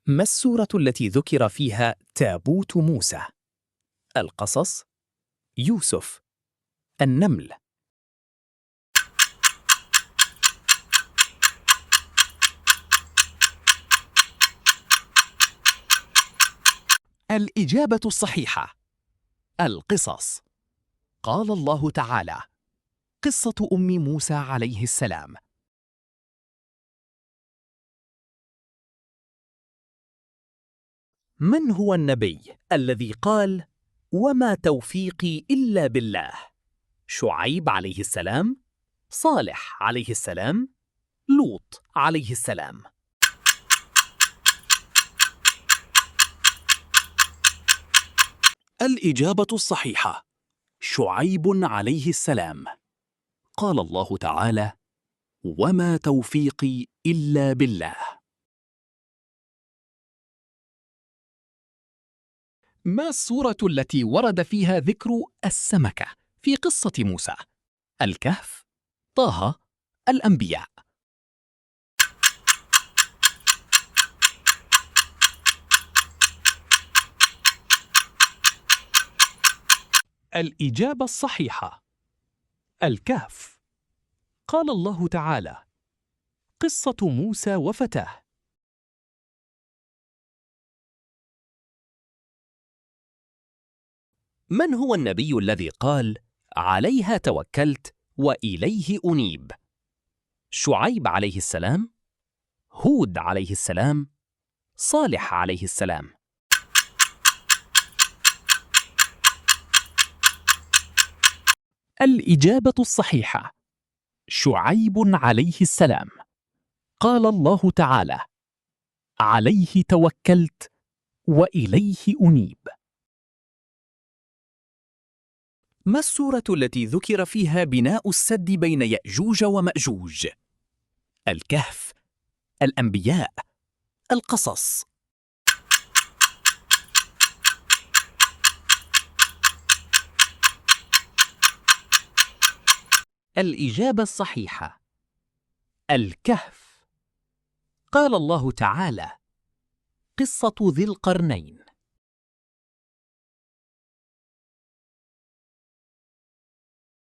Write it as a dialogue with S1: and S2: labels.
S1: ما السورة التي ذكر فيها تابوت موسى؟ القصص، يوسف، النمل.
S2: الإجابة الصحيحة القصص. قال الله تعالى: قصة أم موسى عليه السلام.
S1: من هو النبي الذي قال: وما توفيقي إلا بالله؟ شعيب عليه السلام، صالح عليه السلام، لوط عليه السلام.
S2: الإجابة الصحيحة شعيب عليه السلام. قال الله تعالى: وما توفيقي إلا بالله. ما السورة التي ورد فيها ذكر السمكة في قصة موسى؟ الكهف، طه، الأنبياء. الإجابة الصحيحة الكهف. قال الله تعالى: قصة موسى وفتاه.
S1: من هو النبي الذي قال: عليها توكلت وإليه أنيب؟ شعيب عليه السلام، هود عليه السلام، صالح عليه السلام.
S2: الإجابة الصحيحة شعيب عليه السلام. قال الله تعالى: عليه توكلت وإليه أنيب.
S1: ما السورة التي ذكر فيها بناء السد بين يأجوج ومأجوج؟ الكهف، الأنبياء، القصص.
S2: الإجابة الصحيحة الكهف. قال الله تعالى: قصة ذي القرنين.